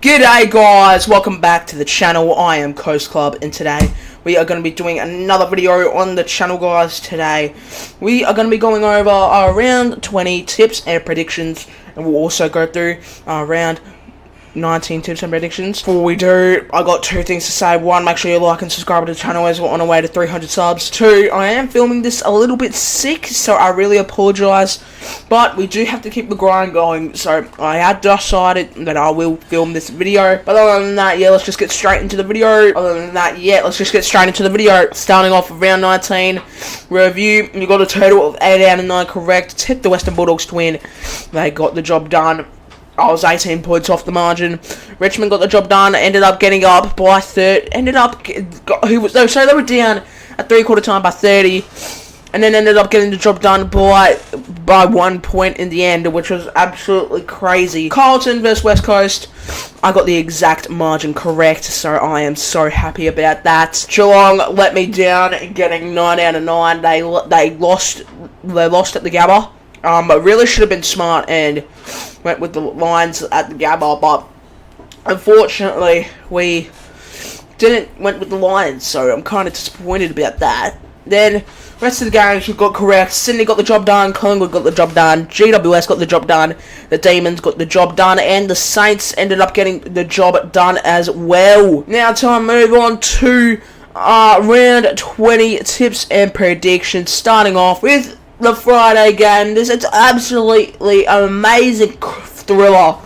G'day guys, welcome back to the channel. I am Coast Club, and today we are going to be doing another video on the channel, guys. Today we are going to be going over our round 20 tips and predictions, and we'll also go through our round 19 tips and predictions. Before we do, I got two things to say. One, make sure you like and subscribe to the channel as we're on our way to 300 subs. Two, I am filming this a little bit sick, so I really apologise, but we do have to keep the grind going, so I had decided that I will film this video. But other than that, let's just get straight into the video. Starting off with round 19 review, you got a total of 8 out of 9 correct. Tipped the Western Bulldogs to win. They got the job done. I was 18 points off the margin. Richmond got the job done. Ended up getting up by 30. They were down at three-quarter time by 30, and then ended up getting the job done by 1 point in the end, which was absolutely crazy. Carlton versus West Coast, I got the exact margin correct, so I am so happy about that. Geelong let me down, getting 9 out of 9. They lost at the Gabba. But really should have been smart and went with the Lions at the Gabba, but unfortunately we went with the Lions, so I'm kind of disappointed about that. Then rest of the games we got correct. Sydney got the job done, Collingwood got the job done, GWS got the job done, the Demons got the job done, and the Saints ended up getting the job done as well. Now time to move on to round 20 tips and predictions, starting off with the Friday game. This is absolutely amazing thriller.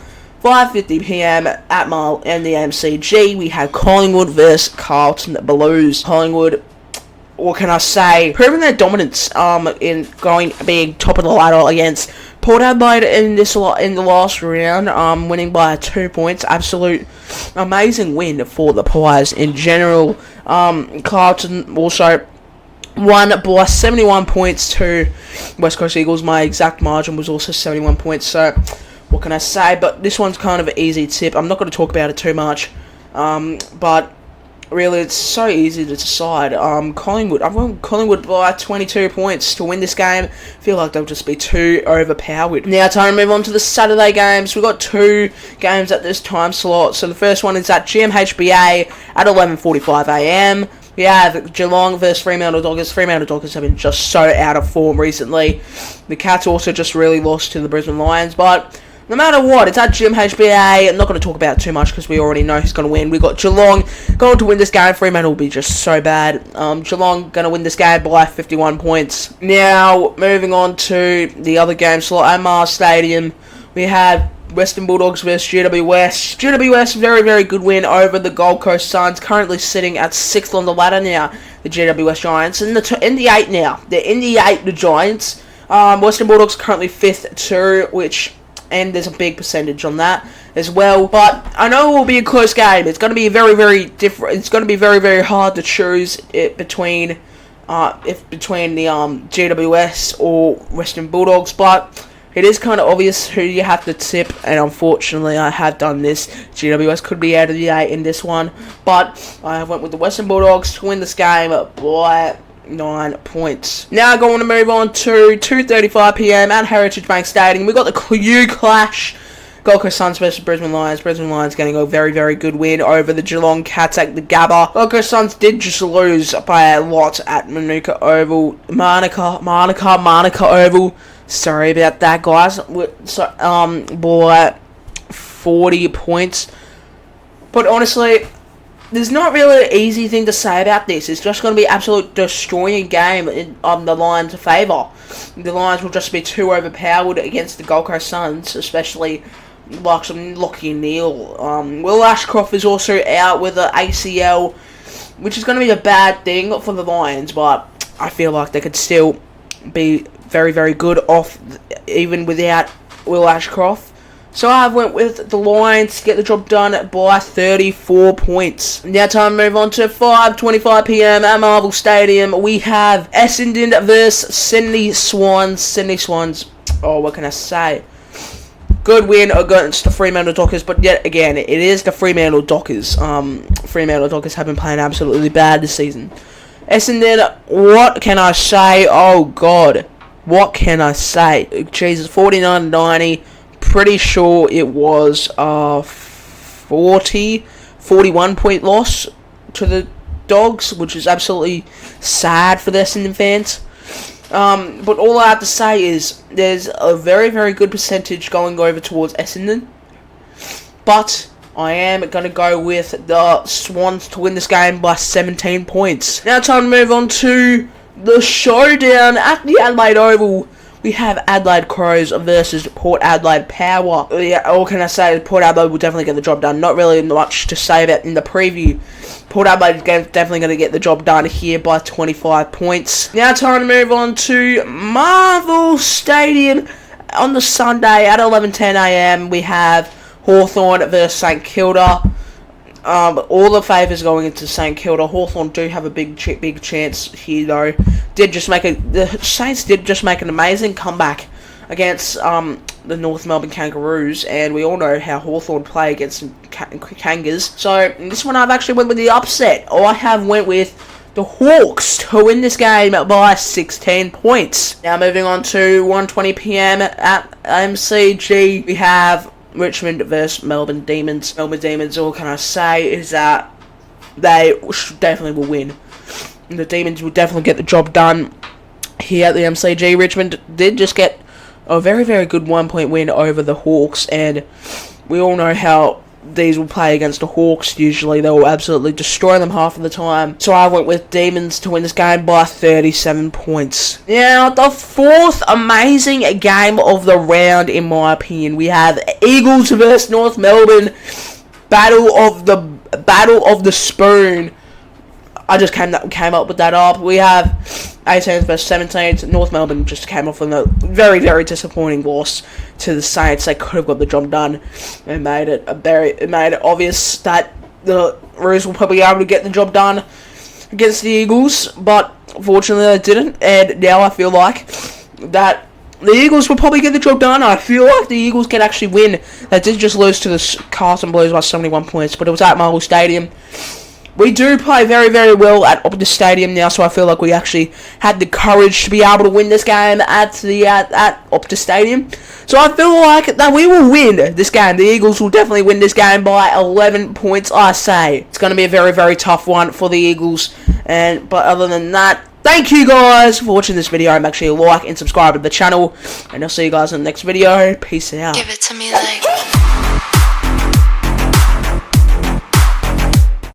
5:50 PM at Mile and the MCG. We have Collingwood versus Carlton Blues. Collingwood, what can I say? Proving their dominance in being top of the ladder against Port Adelaide in the last round, winning by 2 points. Absolute amazing win for the Pies in general. Carlton also won by 71 points to West Coast Eagles. My exact margin was also 71 points, so what can I say? But this one's kind of an easy tip. I'm not going to talk about it too much, but really it's so easy to decide. Collingwood, I've won Collingwood by 22 points to win this game. I feel like they'll just be too overpowered. Now time to move on to the Saturday games. We've got two games at this time slot. So the first one is at GMHBA at 11:45 AM. We have Geelong versus Fremantle Dockers. Fremantle Dockers have been just so out of form recently. The Cats also just really lost to the Brisbane Lions, but no matter what, it's at GMHBA. I'm not going to talk about it too much because we already know who's going to win. We've got Geelong going to win this game. Fremantle will be just so bad. Geelong going to win this game by 51 points. Now, moving on to the other game slot at Mars Stadium, we have Western Bulldogs versus GWS. GWS, very, very good win over the Gold Coast Suns. Currently sitting at 6th on the ladder now, the GWS Giants. In the 8 now. They're in the 8, the Giants. Western Bulldogs currently 5th too, and there's a big percentage on that as well. But I know it will be a close game. It's going to be very, very different. It's going to be very, very hard to choose it between the GWS or Western Bulldogs, but it is kind of obvious who you have to tip, and unfortunately I have done this. GWS could be out of the 8 in this one, but I went with the Western Bulldogs to win this game by 9 points. Now going to move on to 2:35 PM at Heritage Bank Stadium. We got the Q clash. Gold Coast Suns versus Brisbane Lions. Brisbane Lions getting a very, very good win over the Geelong Cats at the Gabba. Gold Coast Suns did just lose by a lot at Manuka Oval. Manuka Oval. Sorry about that, guys. So, by 40 points. But honestly, there's not really an easy thing to say about this. It's just going to be absolute destroying game on the Lions' favour. The Lions will just be too overpowered against the Gold Coast Suns, especially like some Lockie Neal. Will Ashcroft is also out with an ACL, which is going to be a bad thing for the Lions, but I feel like they could still be very, very good off even without Will Ashcroft. So I went with the Lions to get the job done by 34 points. Now time to move on to 5:25 PM at Marvel Stadium. We have Essendon versus Sydney Swans. Sydney Swans, oh, what can I say? Good win against the Fremantle Dockers, but yet again, it is the Fremantle Dockers. Fremantle Dockers have been playing absolutely bad this season. Essendon, what can I say? Oh, God. What can I say? Jesus, 49-90. Pretty sure it was 41 point loss to the Dogs, which is absolutely sad for the Essendon fans. But all I have to say is there's a very, very good percentage going over towards Essendon. But I am going to go with the Swans to win this game by 17 points. Now time to move on to the showdown at the Adelaide Oval. We have Adelaide Crows versus Port Adelaide Power. Yeah, all can I say is Port Adelaide will definitely get the job done. Not really much to say about in the preview. Port Adelaide is definitely going to get the job done here by 25 points. Now time to move on to Marvel Stadium on the Sunday at 11:10 a.m. We have Hawthorn versus St Kilda. All the favours going into St Kilda. Hawthorn do have a big chance here, though. The Saints did just make an amazing comeback against the North Melbourne Kangaroos, and we all know how Hawthorn play against Kangas. So in this one, I've actually went with the upset. I have went with the Hawks to win this game by 16 points. Now moving on to 1:20 p.m. at MCG, we have Richmond versus Melbourne Demons. Melbourne Demons, all can I say is that they definitely will win. The Demons will definitely get the job done here at the MCG. Richmond did just get a very, very good 1 point win over the Hawks, and we all know how these will play against the Hawks. Usually they will absolutely destroy them half of the time. So I went with Demons to win this game by 37 points. Now, the fourth amazing game of the round, in my opinion, we have Eagles versus North Melbourne. Battle of the Spoon. I just came up with that up. We have 18th versus 17th. North Melbourne just came off on a very, very disappointing loss to the Saints. They could have got the job done and made it obvious that the Roos will probably be able to get the job done against the Eagles, but fortunately they didn't. And now I feel like that the Eagles will probably get the job done. I feel like the Eagles can actually win. They did just lose to the Carlton Blues by 71 points, but it was at Marvel Stadium. We do play very, very well at Optus Stadium now, so I feel like we actually had the courage to be able to win this game at Optus Stadium. So I feel like that we will win this game. The Eagles will definitely win this game by 11 points, I say. It's going to be a very, very tough one for the Eagles. But other than that, thank you guys for watching this video. Make sure you like and subscribe to the channel, and I'll see you guys in the next video. Peace out. Give it to me like